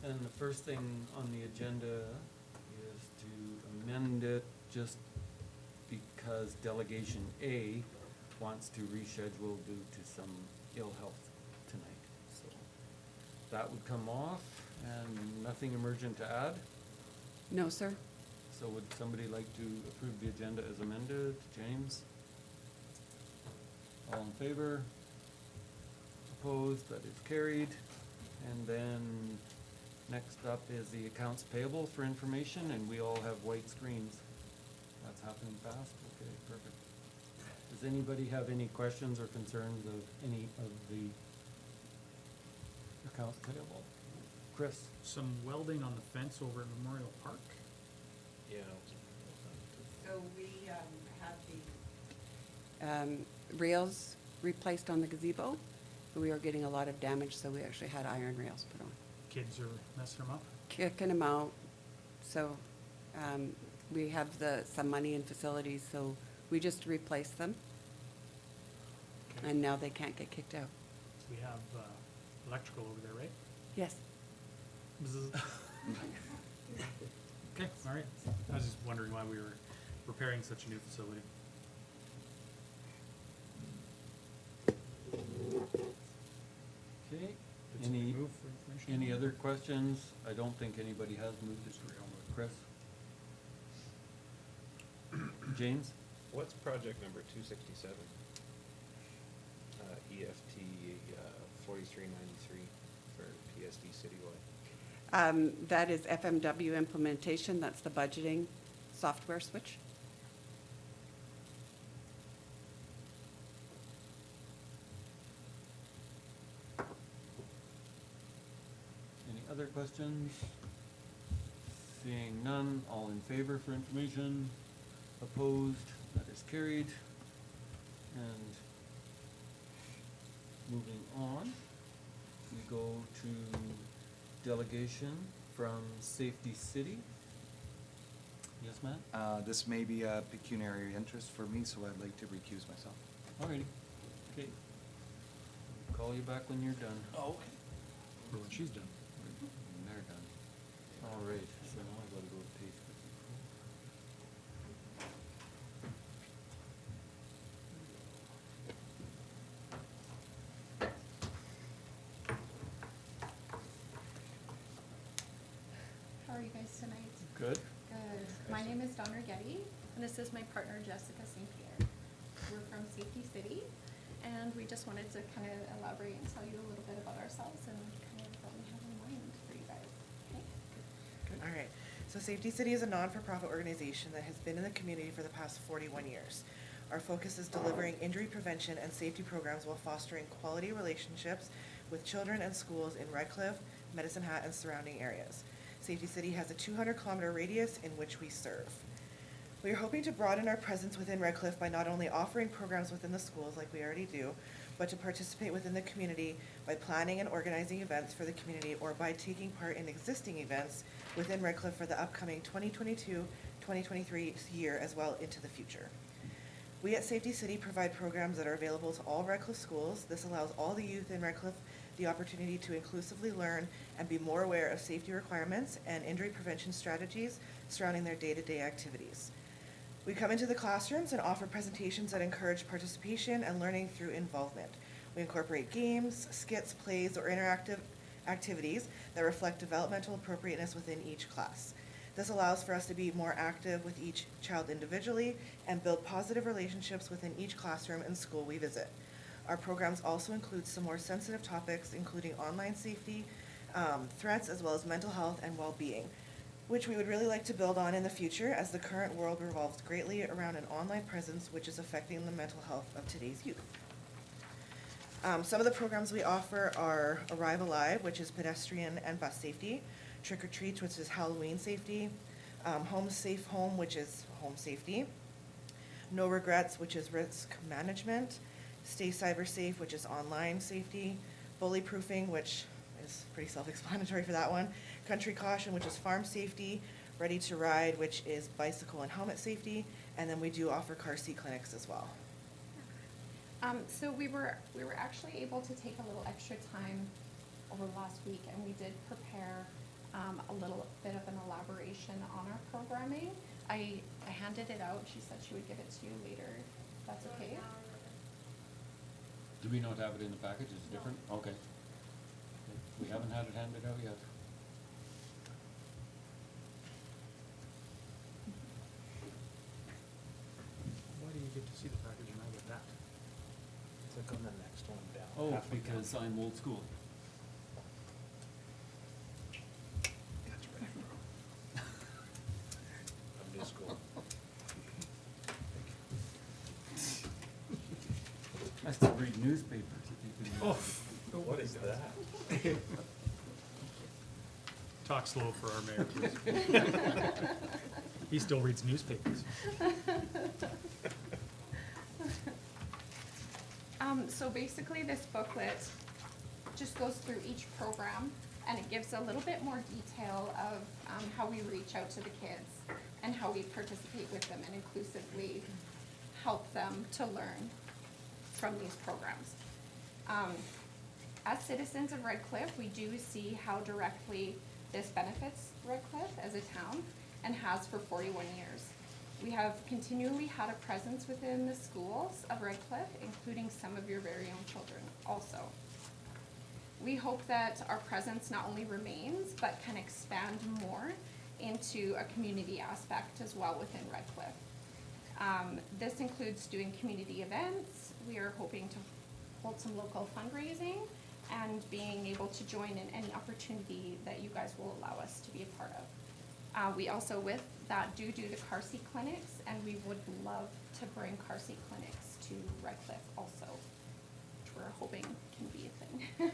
And the first thing on the agenda is to amend it just because Delegation A wants to reschedule due to some ill health tonight. So that would come off, and nothing emergent to add. No, sir. So would somebody like to approve the agenda as amended? James? All in favor? Opposed? That is carried. And then next up is the accounts payable for information, and we all have white screens. That's happening fast? Okay, perfect. Does anybody have any questions or concerns of any of the accounts payable? Chris? Some welding on the fence over at Memorial Park. Yeah. So we had the Rails replaced on the gazebo. We are getting a lot of damage, so we actually had iron rails put on. Kids are messing them up. Kicking them out. So we have some money in facilities, so we just replaced them. Okay. And now they can't get kicked out. We have electrical over there, right? Yes. Bzzz. Okay, all right. I was just wondering why we were repairing such a new facility. Okay. Did somebody move for information? Any other questions? I don't think anybody has moved this around. Chris? James? What's project number 267? EFT 4393 for PSD citywide. That is FMW implementation. That's the budgeting software switch. Any other questions? Seeing none, all in favor for information? Opposed? That is carried. And moving on, we go to delegation from Safety City. Yes, Matt? This may be a pecuniary interest for me, so I'd like to recuse myself. Alrighty. Okay. Call you back when you're done. Oh. Or when she's done. When they're done. All right, so now I gotta go to page 54. How are you guys tonight? Good. Good. My name is Donna Getty, and this is my partner Jessica St. Pierre. We're from Safety City, and we just wanted to kind of elaborate and tell you a little bit about ourselves and kind of what we have in mind for you guys. Okay? All right. So Safety City is a non-for-profit organization that has been in the community for the past 41 years. Our focus is delivering injury prevention and safety programs while fostering quality relationships with children and schools in Redcliff, Medicine Hat, and surrounding areas. Safety City has a 200-kilometer radius in which we serve. We are hoping to broaden our presence within Redcliff by not only offering programs within the schools like we already do, but to participate within the community by planning and organizing events for the community or by taking part in existing events within Redcliff for the upcoming 2022-2023 year as well into the future. We at Safety City provide programs that are available to all Redcliff schools. This allows all the youth in Redcliff the opportunity to inclusively learn and be more aware of safety requirements and injury prevention strategies surrounding their day-to-day activities. We come into the classrooms and offer presentations that encourage participation and learning through involvement. We incorporate games, skits, plays, or interactive activities that reflect developmental appropriateness within each class. This allows for us to be more active with each child individually and build positive relationships within each classroom and school we visit. Our programs also include some more sensitive topics, including online safety, threats, as well as mental health and well-being, which we would really like to build on in the future as the current world revolves greatly around an online presence which is affecting the mental health of today's youth. Some of the programs we offer are Arrive Alive, which is pedestrian and bus safety, Trick or Treats, which is Halloween safety, Home Safe Home, which is home safety, No Regrets, which is risk management, Stay Cyber Safe, which is online safety, Bully Proofing, which is pretty self-explanatory for that one, Country Caution, which is farm safety, Ready to Ride, which is bicycle and helmet safety, and then we do offer car seat clinics as well. So we were actually able to take a little extra time over the last week, and we did prepare a little bit of an elaboration on our programming. I handed it out. She said she would give it to you later. If that's okay? Do we not have it in the package? Is it different? Okay. We haven't had it handed out yet. Why do you get to see the package and I get that? Click on the next one down. Oh, halfway down. because I'm old school. That's right, bro. I'm new school. I still read newspapers if you can. Oh, What is that? talk slow for our mayor, please. He still reads newspapers. So basically, this booklet just goes through each program, and it gives a little bit more detail of how we reach out to the kids and how we participate with them and inclusively help them to learn from these programs. As citizens of Redcliff, we do see how directly this benefits Redcliff as a town and has for 41 years. We have continually had a presence within the schools of Redcliff, including some of your very own children also. We hope that our presence not only remains, but can expand more into a community aspect as well within Redcliff. This includes doing community events. We are hoping to hold some local fundraising and being able to join in any opportunity that you guys will allow us to be a part of. We also, with that, do the car seat clinics, and we would love to bring car seat clinics to Redcliff also, which we're hoping can be a thing.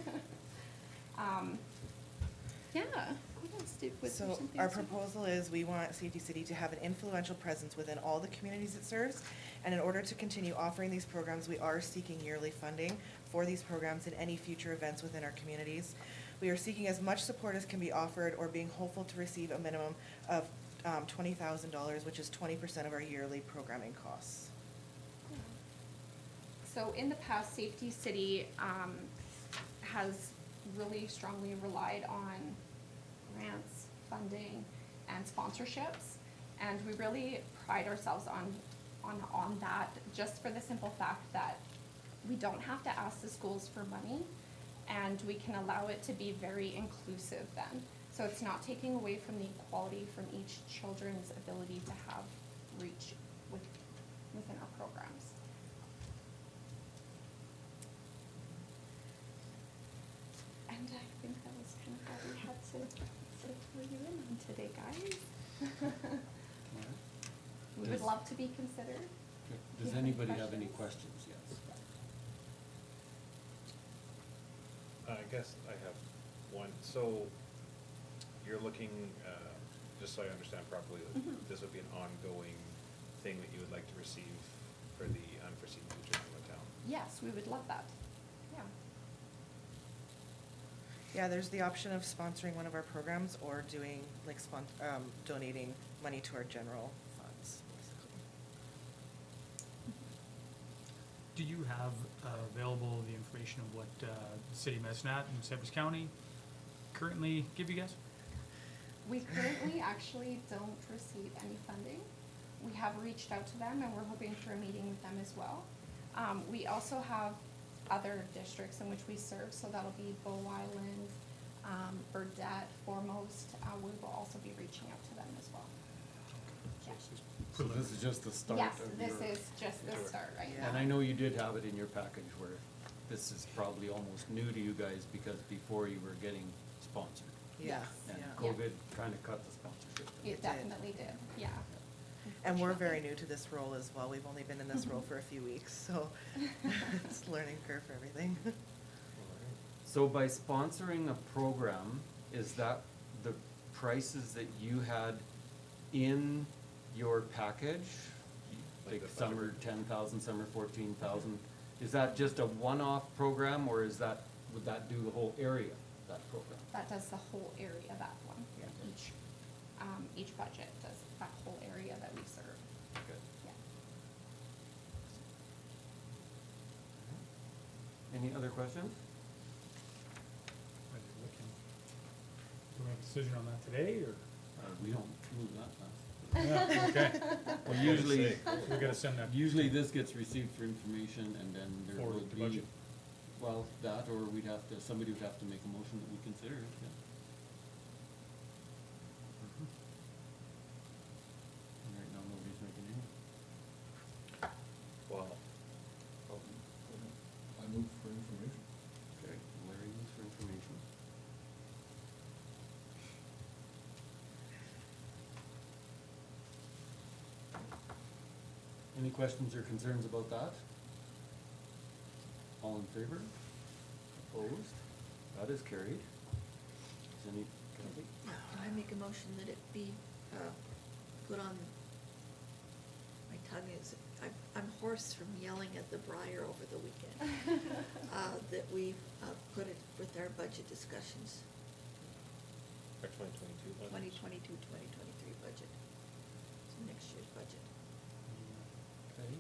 Yeah, what else was there So something our else? proposal is we want Safety City to have an influential presence within all the communities it serves. And in order to continue offering these programs, we are seeking yearly funding for these programs and any future events within our communities. We are seeking as much support as can be offered, or being hopeful to receive a minimum of $20,000, which is 20% of our yearly programming costs. So in the past, Safety City has really strongly relied on grants, funding, and sponsorships. And we really pride ourselves on that, just for the simple fact that we don't have to ask the schools for money, and we can allow it to be very inclusive then. So it's not taking away from the equality from each children's ability to have reach within our programs. And I think that was kind of all we had to fill you in on today, guys. We would Does- love to be considered. Does you have any anybody have any questions? questions? Yes. I guess I have one. So you're looking, just so I understand properly, that Mhm. this would be an ongoing thing that you would like to receive for the unforeseen future from the town? Yes, we would love that. Yeah. Yeah, there's the option of sponsoring one of our programs or doing, like, donating money to our general funds, basically. Do you have available the information of what City Mesnat and Cypress County currently give you guys? We currently actually don't receive any funding. We have reached out to them, and we're hoping for a meeting with them as well. We also have other districts in which we serve, so that'll be BYLAWS, Burdette, Foremost. We will also be reaching out to them as well. So it's just So this is just the start Yes, of this your- is just the Sure. start right Yeah. now. And I know you did have it in your package where this is probably almost new to you guys because before you were getting sponsored. Yeah, Yes. And yeah. COVID kind of cut the sponsorship. It did. definitely did, yeah. And we're very Unfortunately. new to this role as well. We've only been in this role for a few weeks, so it's a learning curve for everything. So by sponsoring a program, is that the prices that you had in your package? Like Like the some are funding. 10,000, some are 14,000. Is that just a one-off program, or is that, would that do the whole area, that program? That does the whole area, that one. Yeah. Each budget does that whole area that we serve, Okay. yeah. Any other questions? Are they looking? Do we have a decision on that today, or? We don't move that fast. Yeah, okay. Well, usually, We gotta send that. usually this gets received for information and then there will Forward to be, budget. well, that or we'd have to, somebody would have to make a motion that we consider it, yeah. And right now, nobody's making any. Well, I move for information. Okay, Larry moves for information. Any questions or concerns about that? All in favor? Opposed? That is carried. Is any, Kathy? I make a motion that it be, put on, my tongue is, I'm hoarse from yelling at the briar over the weekend. That we, put it with our budget discussions, our 2022 one. 2022-2023 budget. So next year's budget. Okay.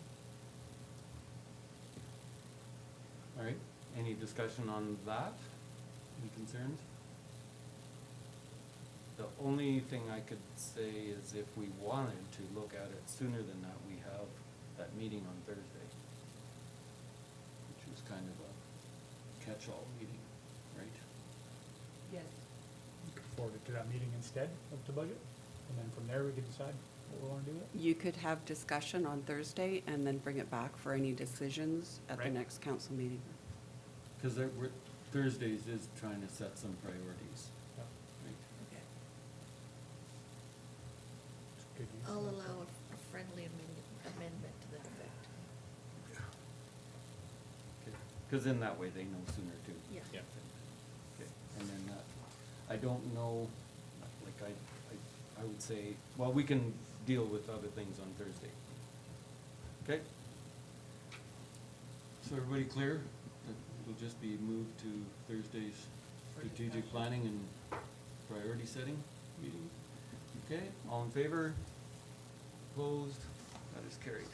All right, any discussion on that? Any concerns? The only thing I could say is if we wanted to look at it sooner than that, we have that meeting on Thursday, which is kind of a catch-all meeting, right? Yes. You could forward it to that meeting instead of the budget, and then from there we could decide what we wanna do with it. You could have discussion on Thursday and then bring it back for any decisions at the Right. next council meeting. Cause Thursdays is trying to set some priorities, Yeah, right? Okay. it's good use of I'll that. allow a friendly amendment to that effect. Okay. Cause in that way they know sooner too. Yeah. Yeah. Okay, and then that, I don't know, like I would say, well, we can deal with other things on Thursday. Okay? So everybody clear? That it'll just be moved to Thursday's strategic planning and priority setting meeting? Okay, all in favor? Opposed? That is carried.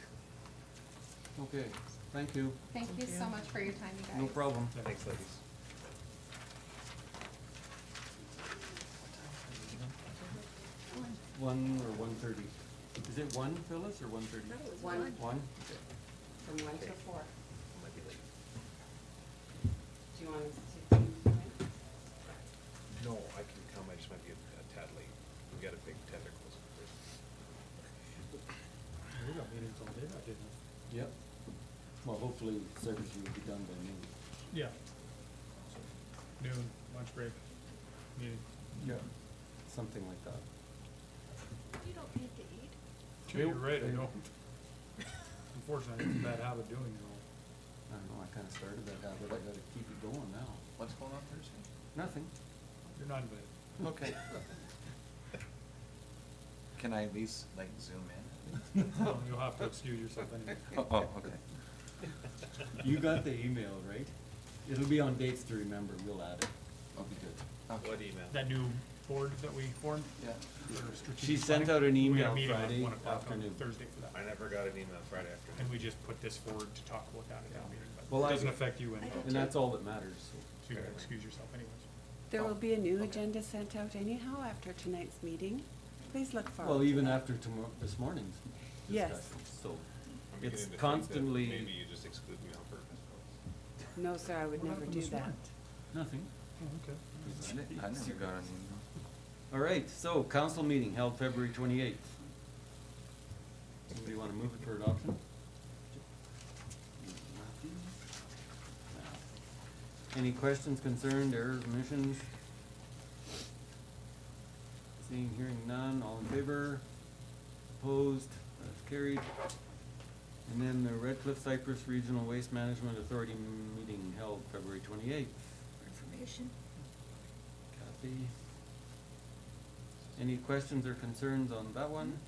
Okay, thank you. Thank you so much for your time, you guys. No problem. Thanks, ladies. One or 1:30? Is it 1, Phyllis, or 1:30? That was One. one. 1? Okay. From 1 to 4. Might be late. Do you want us to change the time? No, I can come, I just might be a tad late. We got a big tender close. We got meetings all day, I didn't. Yep. Well, hopefully service will be done by noon. Yeah. Noon, lunch break, meeting. Yeah. Something like that. You don't need to eat. You're right, I They- don't. Unfortunately, it's a bad habit doing it all. I don't know, I kinda started that habit, I gotta keep it going now. What's going on Thursday? Nothing. You're not invited. Okay. Can I at least like zoom in? No, you'll have to excuse yourself anyway. Oh, okay. You got the email, right? It'll be on dates to remember, we'll add it. I'll be good. Okay. What email? That new board that we formed? Yeah. for strategic She sent planning, out an we got a email meeting on Friday 1 o'clock on afternoon. Thursday for that. I never got an email Friday afternoon. And we just put this forward to talk about that at that meeting, Well, but I- it doesn't affect you I anyhow. don't And that's all that matters, so. So you gotta excuse yourself anyways. There will be a new agenda sent out anyhow after tonight's meeting. Please look forward Well, to even that. after this morning's Yes. discussion, so. I'm beginning It's to think that constantly. maybe you just exclude me on purpose. No, sir, I would What never happened do this that. morning? Nothing. Oh, okay. I never got an email. All right, so council meeting held February 28th. Somebody wanna move it for adoption? Any questions, concerns, errors, omissions? Seeing, hearing none, all in favor? Opposed? That's carried. And then the Redcliff Cypress Regional Waste Management Authority meeting held February 28th. Information. Kathy? Any questions or concerns on that one?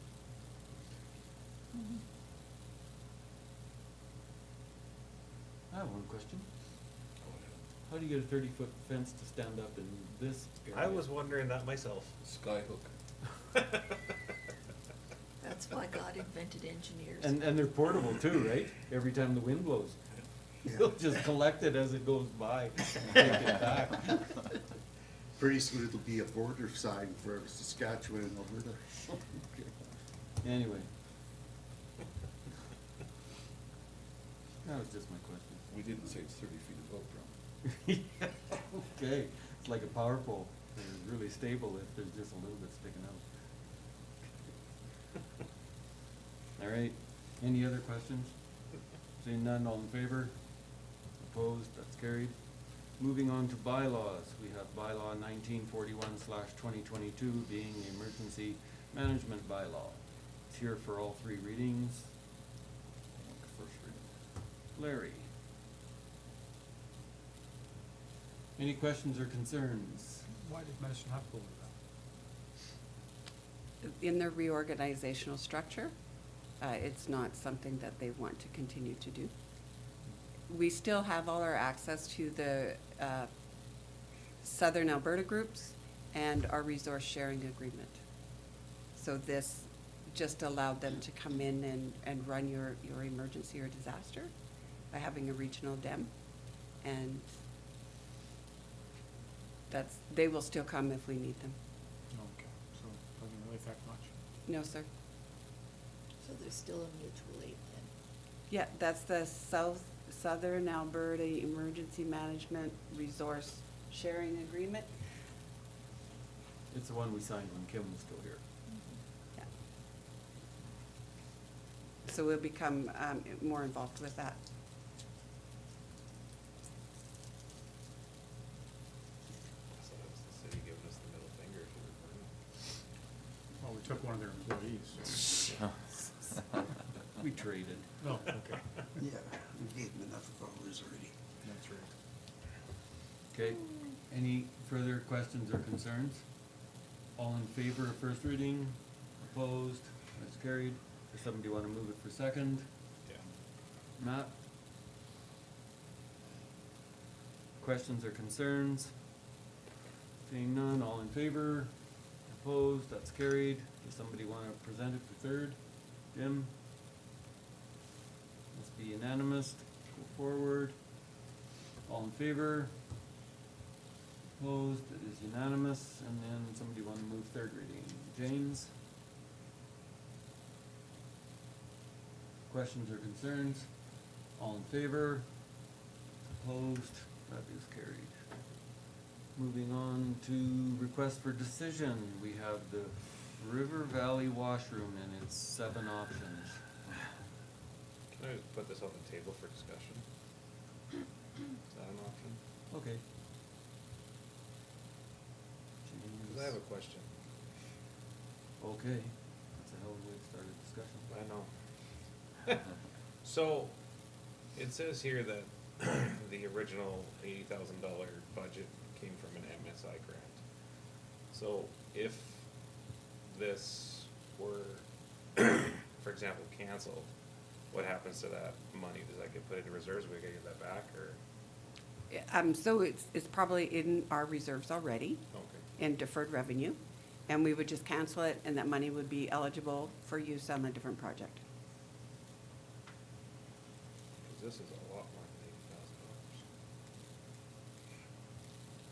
I have one question. How do you get a 30-foot fence to stand up in this area? I was wondering that myself. Skyhook. That's why God invented engineers. And they're portable too, right? Every time the wind blows. You'll just collect it as it goes by and take it back. Pretty soon it'll be a border sign for Saskatchewan and Alberta. Anyway. That was just my question. We didn't say it's 30 feet above ground. Okay, it's like a power pole. It's really stable if there's just a little bit sticking out. All right, any other questions? Seeing none, all in favor? Opposed, that's carried. Moving on to bylaws, we have bylaw 1941/2022 being the emergency management bylaw. It's here for all three readings. First reading. Larry. Any questions or concerns? Why did Medicine have to go with that? In their reorganizational structure, it's not something that they want to continue to do. We still have all our access to the Southern Alberta groups and our resource sharing agreement. So this just allowed them to come in and run your emergency or disaster by having a regional DEM. And they will still come if we need them. Okay, so it doesn't really affect much. No, sir. So there's still a mutual aid then? Yeah, that's the Southern Alberta Emergency Management Resource Sharing Agreement. It's the one we signed when Kim was still here. Yeah. So we'll become more involved with that. So that's the city giving us the middle finger if you were Well, we took one of their employees. We traded. Oh, okay. Yeah, we gave them enough of ours already. That's right. Okay, any further questions or concerns? All in favor of first reading? Opposed? That's carried. Does somebody want to move it for second? Yeah. Matt? Questions or concerns? Seeing none, all in favor? Opposed? That's carried. Does somebody want to present it for third? Jim? Must be unanimous. Go forward. All in favor? Opposed? It is unanimous. And then somebody want to move third reading? James? Questions or concerns? All in favor? Opposed? That is carried. Moving on to request for decision. We have the River Valley Washroom and its 7 options. Can I just put this on the table for discussion? Is that an option? Okay. Cause I have a question. Okay. That's a hell of a way to start a discussion. I know. So, it says here that the original $80,000 budget came from an MSI grant. So, if this were, for example, canceled, what happens to that money? Does that get put into reserves? We gotta get that back, or? So it's probably in our reserves already. Okay. In deferred revenue, and we would just cancel it, and that money would be eligible for use on a different project. Cause this is a lot more than $80,000.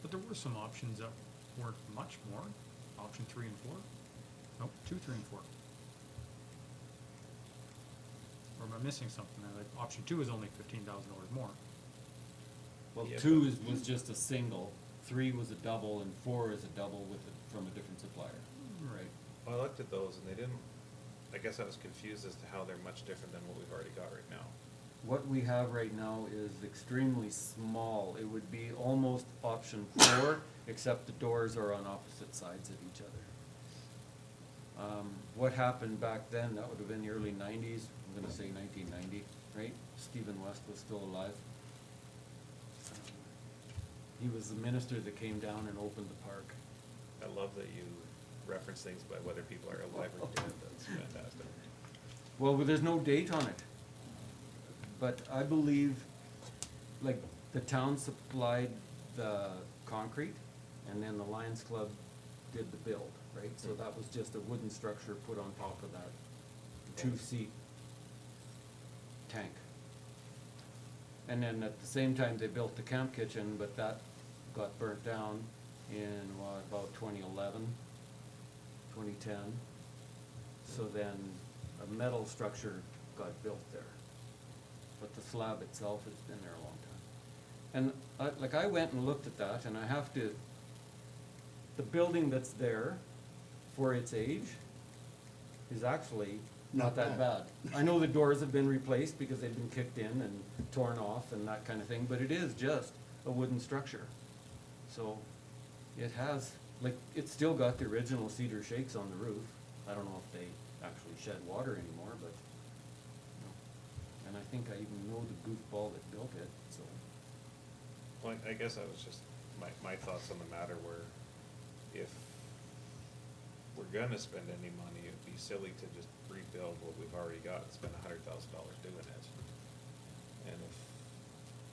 But there were some options that weren't much more. Option 3 and 4. Nope, 2, 3, and 4. Or am I missing something there? Like, option 2 is only $15,000 more. Well, Yeah, 2 but- was just a single, 3 was a double, and 4 is a double from a different supplier. Right. Well, I looked at those and they didn't, I guess I was confused as to how they're much different than what we've already got right now. What we have right now is extremely small. It would be almost option 4, except the doors are on opposite sides of each other. What happened back then, that would have been the early 90s, I'm gonna say 1990, right? Stephen West was still alive. He was the minister that came down and opened the park. I love that you reference things by whether people are alive or dead, that's fantastic. Well, there's no date on it. But I believe, like, the town supplied the concrete, and then the Lions Club did the build, right? So that was just a wooden structure put on top of that 2-seat tank. And then at the same time, they built the camp kitchen, but that got burnt down in, 2011, 2010. So then a metal structure got built there. But the slab itself has been there a long time. And like I went and looked at that, and I have to, the building that's there for its age is actually not that bad. I know the doors have been replaced because they've been kicked in and torn off and that kind of thing, but it is just a wooden structure. So it has, like, it's still got the original cedar shakes on the roof. I don't know if they actually shed water anymore, but, you know. And I think I even know the goofball that built it, so. Well, I guess I was just, my thoughts on the matter were, if we're gonna spend any money, it'd be silly to just rebuild what we've already got and spend $100,000 doing it. And if,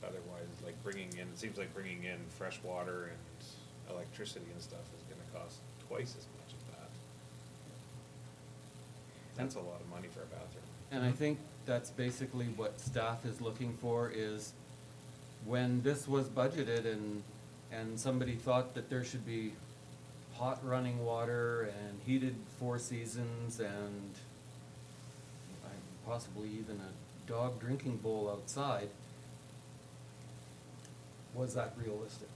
otherwise, like bringing in, it seems like bringing in fresh water and electricity and stuff is gonna cost twice as much as that. That's a lot of money for a bathroom. And I think that's basically what staff is looking for is when this was budgeted and somebody thought that there should be hot running water and heated 4 seasons and possibly even a dog drinking bowl outside, was that realistic?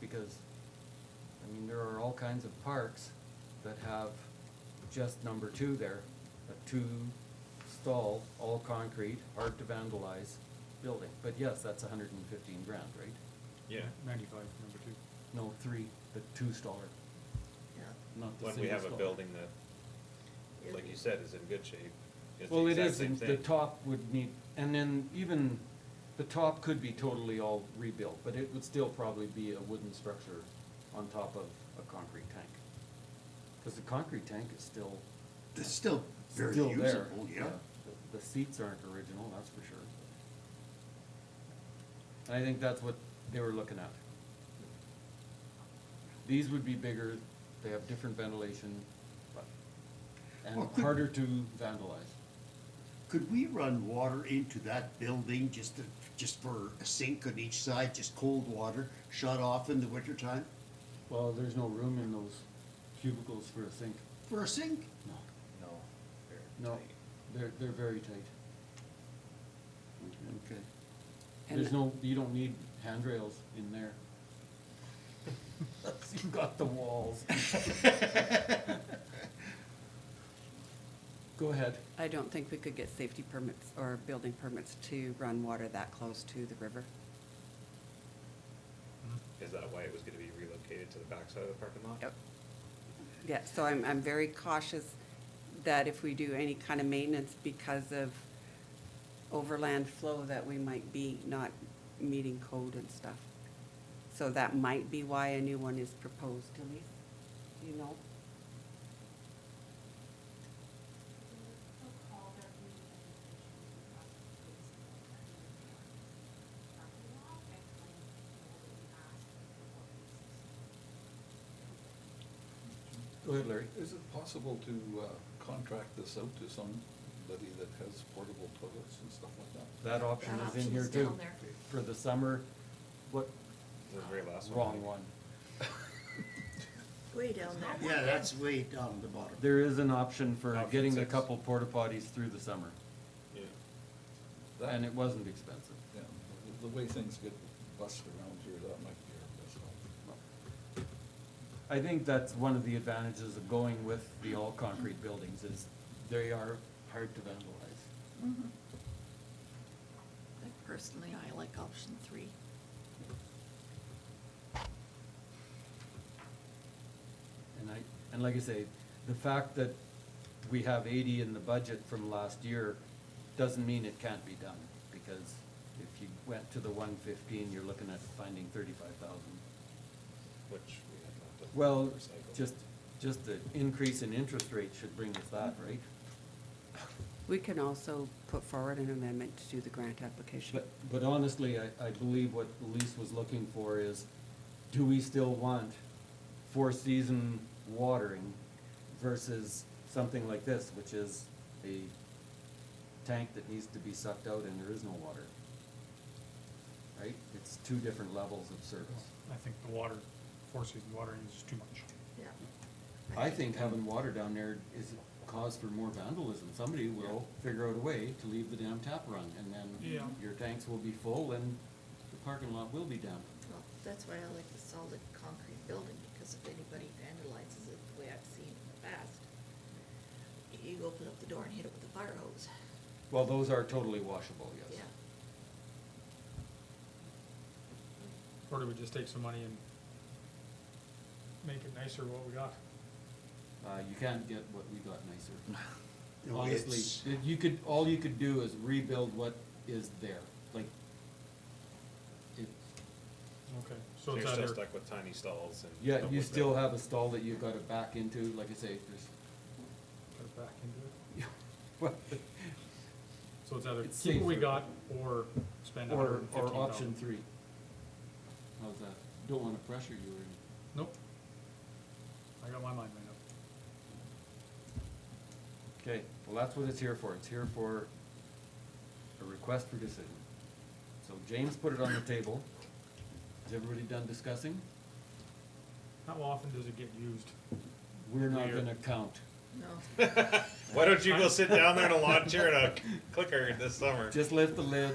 Because, I mean, there are all kinds of parks that have just number 2 there, a 2-stall, all concrete, hard to vandalize building. But yes, that's 115 grand, right? Yeah. 95, number 2. No, 3, the 2-staller, Yeah. not the When single we have a staller. building that, like you said, is in good shape. It's the Well, it exact is, same and the thing. top would need, and then even, the top could be totally all rebuilt, but it would still probably be a wooden structure on top of a concrete tank. Cause the concrete tank is still. It's still very still there. usable, yeah. The seats aren't original, that's for sure. And I think that's what they were looking at. These would be bigger, they have different ventilation, but, and Well, could- harder to vandalize. Could we run water into that building just for a sink on each side, just cold water, shut off in the wintertime? Well, there's no room in those cubicles for a sink. For a sink? No. No, No, very tight. they're very tight. Okay. And- There's no, you don't need handrails in there. You've got the walls. Go ahead. I don't think we could get safety permits or building permits to run water that close to the river. Is that why it was gonna be relocated to the backside of the parking lot? Yep. Yeah, so I'm very cautious that if we do any kind of maintenance because of overland flow, that we might be not meeting code and stuff. So that might be why a new one is proposed, Elise, you know? Go ahead, Larry. Is it possible to contract this out to somebody that has portable toilets and stuff like that? That option That is in here option's too. down there. For the summer, what, The very last one. wrong one. Way down there. Yeah, that's way down the bottom. There is an option for Option getting a 6. couple porta potties through the summer, Yeah. That- and it wasn't expensive. Yeah, the way things get bussed around here, that might be our best option. I think that's one of the advantages of going with the all-concrete buildings is they are hard to vandalize. Mhm. Personally, I like option 3. And like I say, the fact that we have 80 in the budget from last year doesn't mean it can't be done, because if you went to the 115, you're looking at finding 35,000. Which we had left over Well, for recycle. just the increase in interest rate should bring us that, right? We can also put forward an amendment to do the grant application. But honestly, I believe what Elise was looking for is, do we still want 4-season watering versus something like this, which is a tank that needs to be sucked out and there is no water? Right? It's 2 different levels of service. I think the water four season watering is just too much. Yeah. I think having water down there is a cause for more vandalism. Somebody will figure out a way to leave the damn tap run, and then Yeah. your tanks will be full and the parking lot will be damp. Well, that's why I like the solid concrete building, because if anybody vandalizes it the way I've seen in the past, you open up the door and hit it with a fire hose. Well, those are totally washable, yes. Yeah. Or do we just take some money and make it nicer what we got? You can't get what we got nicer. No, Honestly, it's- all you could do is rebuild what is there, like, it, Okay, So so it's you're still either, stuck with tiny stalls and. yeah, but you with still the- have a stall that you've gotta back into, like I say, there's, put it back into it, well, so it's either It's keep what we safer. got or spend $115. or option 3. How's that? Don't wanna pressure you or anything. Nope. I got my mind made up. Okay, well, that's what it's here for. It's here for a request for decision. So James put it on the table. Is everybody done discussing? How often does it get used? We're not Weird. gonna count. No. Why don't you go sit down there in a lawn chair and a clicker this summer? Just lift the lid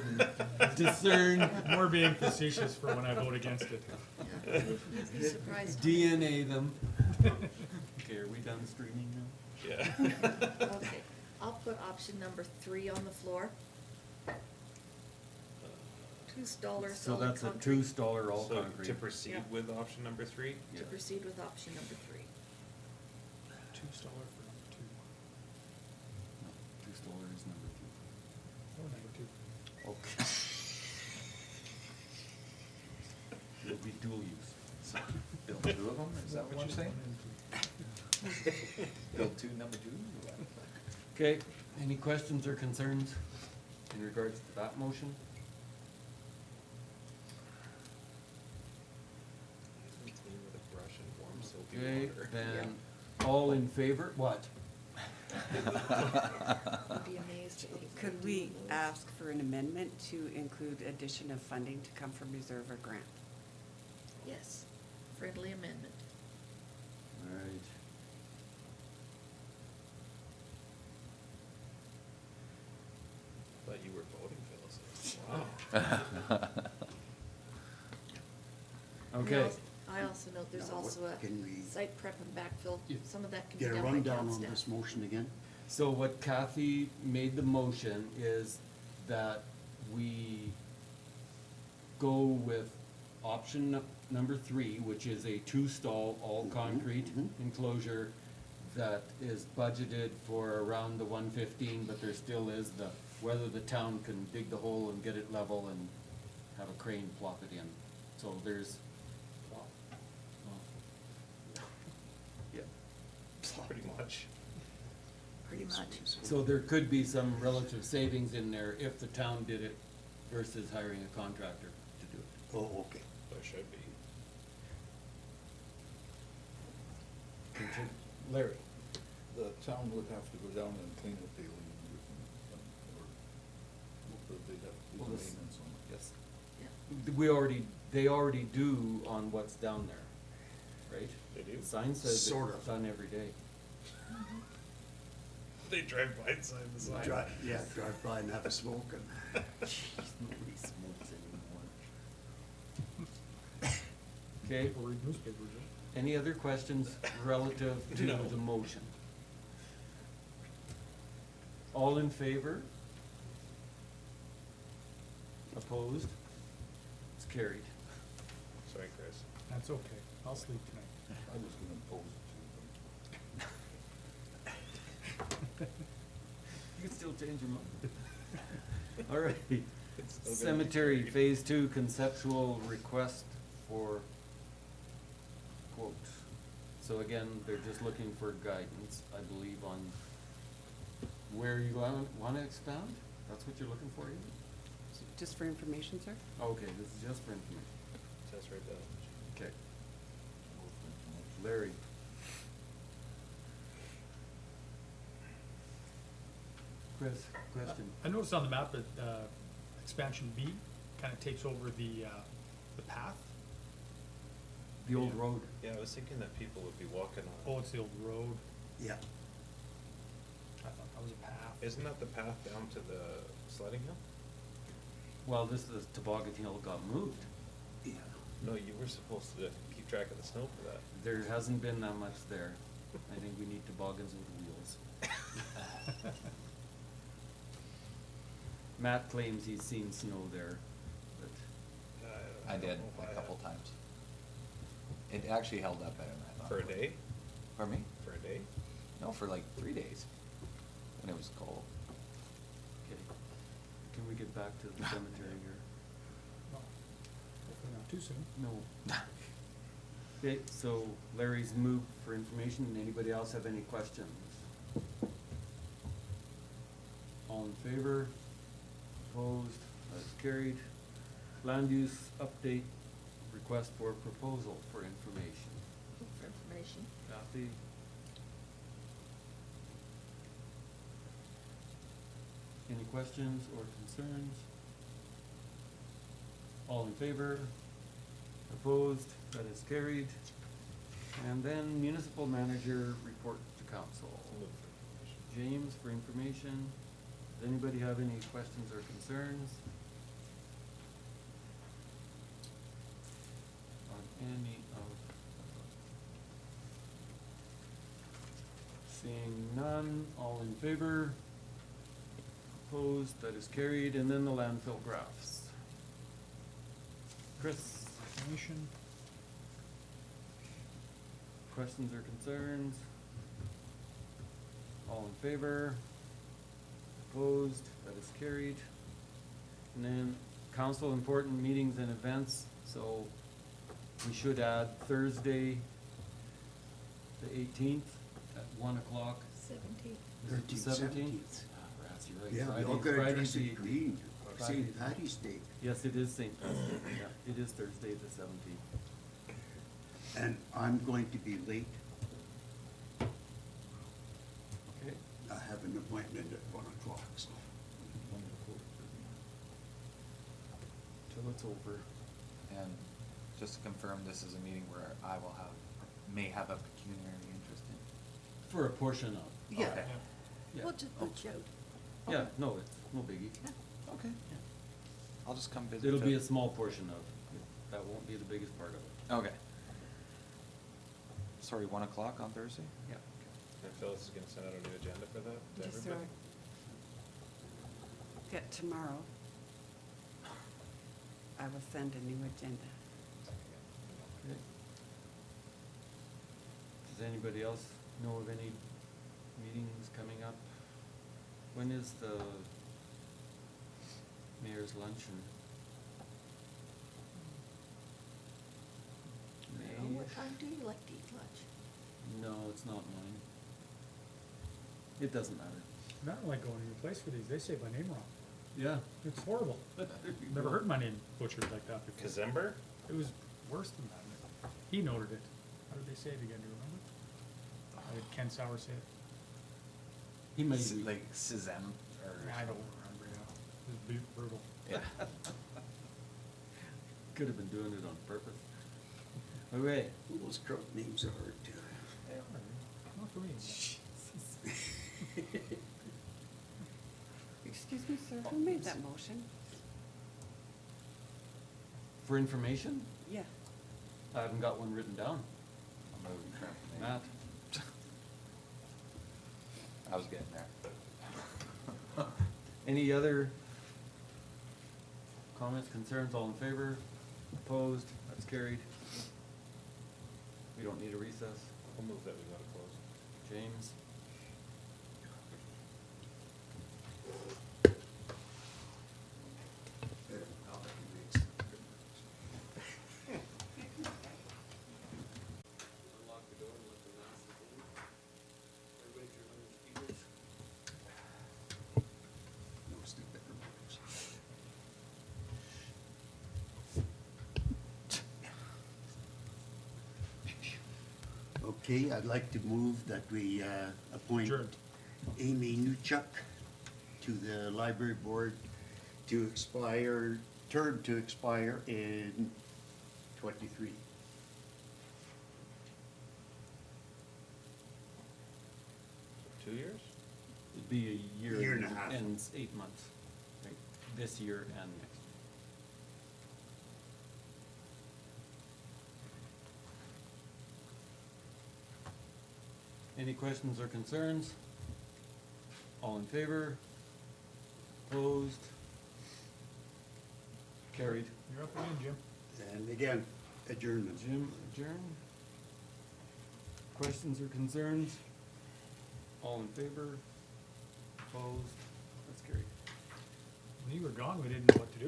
and discern, More being facetious for when I vote against it. Yeah, you'd be surprised. how- DNA them. Okay, are we done streaming now? Yeah. Okay, I'll put option number 3 on the floor. $2 solid So that's a concrete. 2-staller all So concrete. to proceed Yeah. with option number 3? To proceed with option number 3. $2 for number 2. No, 2-staller is number Or number 2. 2. Okay. It'll be dual use. So, build 2 of them, is that what you're saying? Build 2, number 2? Okay, any questions or concerns in regards to that motion? Clean with a brush and warm soapy Okay, water. then, all in favor, what? You'd be amazed at people who Could do we those. ask for an amendment to include addition of funding to come from reserve or grant? Yes, friendly amendment. Alright. Thought you were voting, Phyllis. Wow. We Okay, als- I also note there's Now, what also a can we- site prep and backfill, Yeah. some of that can be Get a done by rundown town on staff. this motion again? so what Kathy made the motion is that we go with option number 3, which is a 2-stall, all concrete mhm. enclosure that is budgeted for around the 115, but there still is whether the town can dig the hole and get it level and have a crane plop it in. So there's, yeah. Pretty much. Pretty much. So there could be some relative savings in there if the town did it versus hiring a contractor to do it. Oh, okay. There should be. Larry? The town would have to go down and clean it daily, or they'd have to do Well, the this- maintenance on it. Yes. Yeah. They already do on what's down there, right? They do? The sign says Sort it's of. done every day. They drive by inside the sign. Drive by and have a smoke and. Nobody smokes anymore. Okay, People read newspapers, right? any other questions relative to No. the motion? All in favor? Opposed? It's carried. Sorry, Chris. That's okay, I'll sleep tonight. I was gonna oppose it too, You can still change your mind. All right. It's still gonna be Cemetery carried. Phase 2 conceptual request for quote. So again, they're just looking for guidance, I believe, on where you wanna expound? That's what you're looking for, Ian? Just for information, sir? Okay, this is just for information. Says right there. Okay. but. Larry? Chris, question? I noticed on the map that, expansion B kind of takes over the path. The old road. Yeah, I was thinking that people would be walking on. Oh, it's the old road. Yeah. I thought that was a path. Isn't that the path down to the sledding hill? Well, this is toboggan hill got moved. Yeah. No, you were supposed to keep track of the snow for that. There hasn't been that much there. I think we need toboggans with wheels. Matt claims he's seen snow there, but I don't did know if I a couple have. times. It actually held up better than I thought. For a it would. day? Pardon me? For a day? No, for like 3 days, when it was cold. okay. Can we get back to the cemetery here? No, hopefully not too soon. No. Okay, so Larry's moved for information. Anybody else have any questions? All in favor? Opposed? That's carried. Land use update, request for proposal for information. For information. Kathy? Any questions or concerns? All in favor? Opposed? That is carried. And then municipal manager report to council. Move for information. James for information. Does anybody have any questions or concerns? On any of? Seeing none, all in favor? Opposed, that is carried, and then the landfill graphs. Chris, Information. questions or concerns? All in favor? Opposed, that is carried. And then council important meetings and events, so we should add Thursday, the 18th at 1 o'clock. 17th. Is it the 17th? Ah, rats, you're right. Yeah, we Friday- all gotta Friday's dress in the- green, Friday- St. Patty's Day. Yes, it is St. Pat's Day, yeah, it is Thursday the 17th. And I'm going to be late. Okay. I have an appointment at 1 o'clock, so. Till it's over. And just to confirm, this is a meeting where I will have, may have a pecuniary interest in. For a portion of. Yeah. Okay. Yeah. We'll just put you out. Yeah, no, it's no biggie. Okay. Yeah. I'll just come visit. It'll be a the- small portion of, that won't be the biggest part of it. Okay. Sorry, 1 o'clock on Thursday? Yeah. And Phyllis is gonna send out a new agenda for that to Just everybody? get tomorrow. I will send a new agenda. Okay. Does anybody else know of any meetings coming up? When is the mayor's luncheon? May? What time do you like to eat lunch? No, it's not mine. It doesn't matter. I don't like going to your place for these. They say my name wrong. Yeah. It's horrible. Never heard my name butchered like that before. Kazember? It was worse than that. He noted it. How did they say it again? Do you remember? I had Ken Sauer say it. He may S- be. Like Sazam or. I don't remember, yeah. It was brutal. Yeah. Could have been doing it on purpose. Okay. Those truck names are hard to. Not for me. Excuse me, sir, who made that motion? For information, Yeah. I haven't got one written down. I'm moving crap. Matt? I was getting there. Any other comments, concerns, all in favor? Opposed? That's carried. We don't need a recess. I'll move that we go to close. James? Unlock the door and let the masses in. Everybody turn on your speakers. No stupid remarks. Okay, I'd like to move that we appoint Adjourned. Amy Newchuck to the library board to expire, term to expire in 23. 2 years? It'd be a year. Year and a half. Ends 8 months, right, this year and next. Any questions or concerns? All in favor? Opposed? Carried. You're up again, Jim. And again, adjournment. Jim, adjourn. Questions or concerns? All in favor? Opposed? That's carried. When you were gone, we didn't know what to do